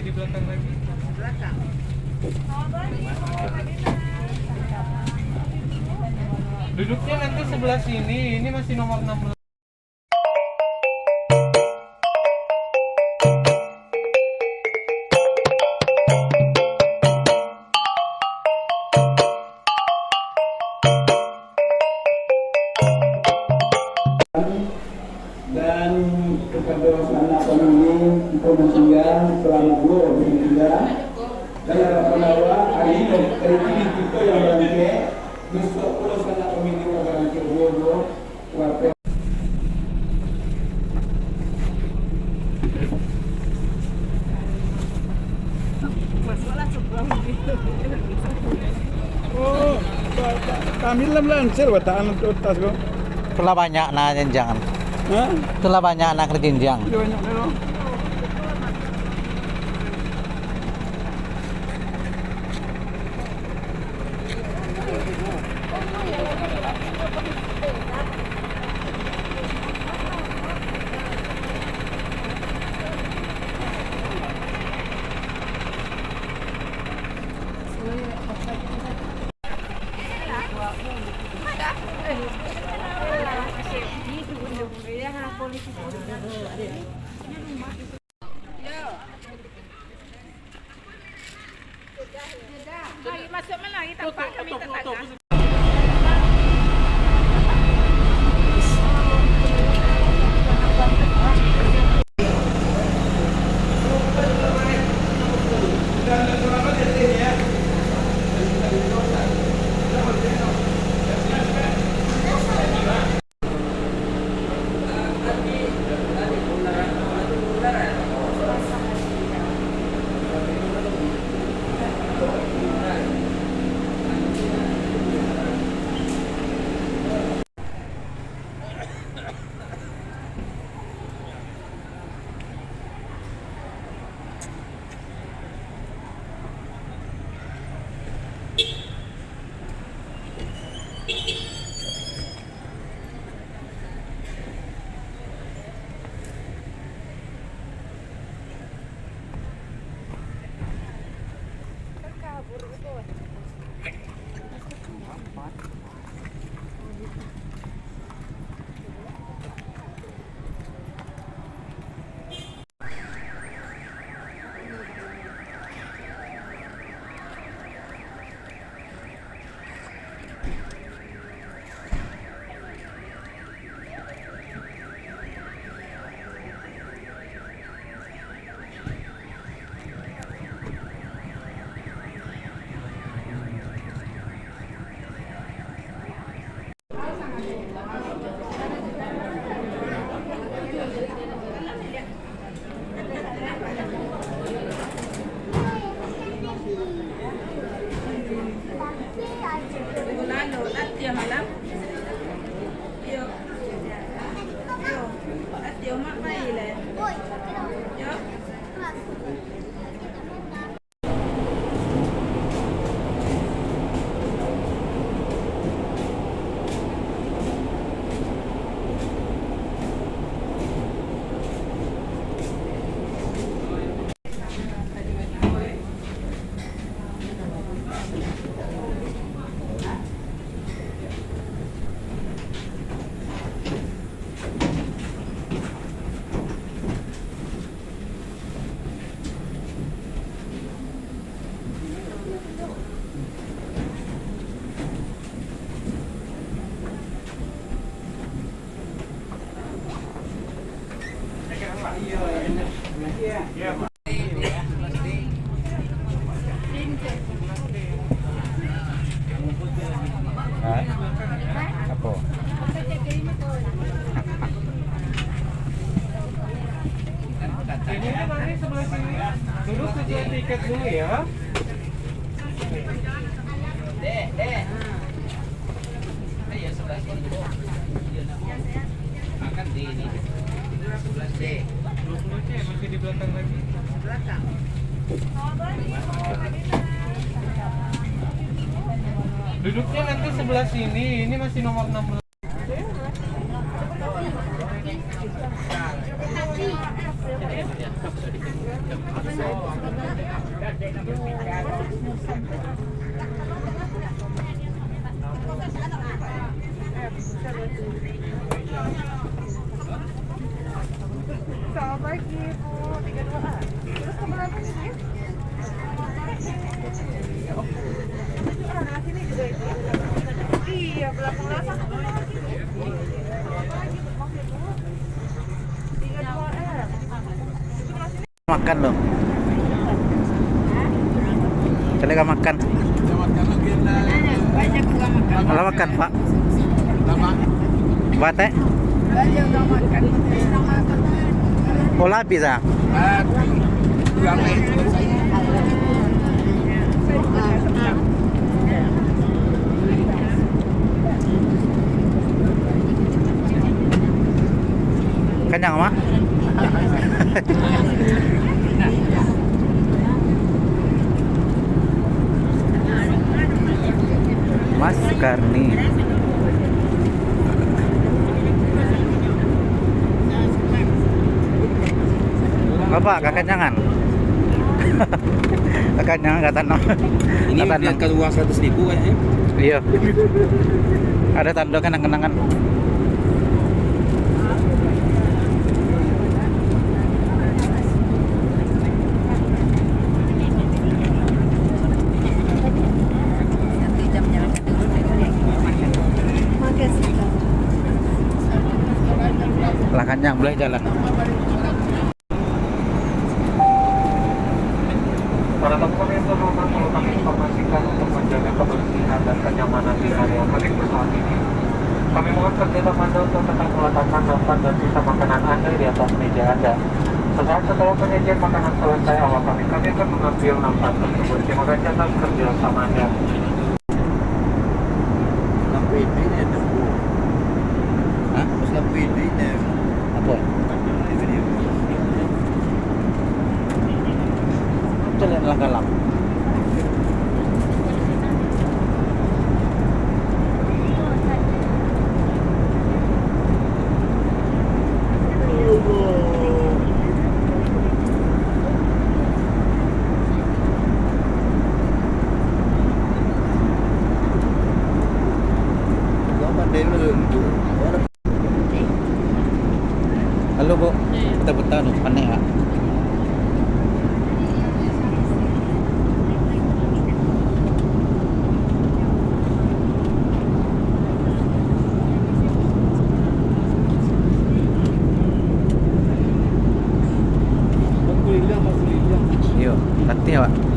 di belakang lagi. Belakang. Duduknya nanti sebelah sini. Ini masih nomor 16. Dan kepada anak pemimpin informasikan selama 2 dan harapan awak hari ini kita yang berangkat besok pula anak pemimpin yang berangkat 2 warga. Oh, kami lancar bataan tas ko. Itulah banyak nak jenjang. Hah? Itulah banyak anak jenjang. Banyak dulu. Masuk mana kita pak kami tetangga. Apa? Ini nanti sebelah sini. Duduk sesuai tiket dulu ya. Ayo sebelah sini. Makan di ini. 12D. 20C masih di belakang lagi. Belakang. Duduknya nanti sebelah sini. Ini masih nomor 16. Terima kasih. Selamat pagi, Bu. 32A. Terus ke belakang ini ya? Nah, sini juga itu. Iya, belakang-belakang. Makan dong. Kali ka makan. Banyak juga makan. Ala makan, Pak. Bate? Banyak juga makan. Oh, lapis ah. Kenyang, Mak? Mas Karni. Bapak, kekenyangan? Kekenyangan kata no. Ini lihatkan uang 100.000 kayaknya. Iya. Ada tanda kenang-kenangan. Lah kenyang boleh jalan. Para tamu kami yang terhormat, perlu kami informasikan untuk menjaga kebersihan dan kenyamanan di area mudik pesawat ini. Kami mohon kerjasama Anda untuk tetap meletakkan nampan dan sisa makanan Anda di atas meja Anda. Sesaat setelah penyajian makanan selesai, awak kami akan mengambil nampan tersebut. Terima kasih atas kerjasama Anda. Lampu ini ada bu. Hah? Lampu ini ada. Apa? Jalan lang galang. Halo, Bu. Kita buta nih, panik nggak? Iya, nanti ya, Pak.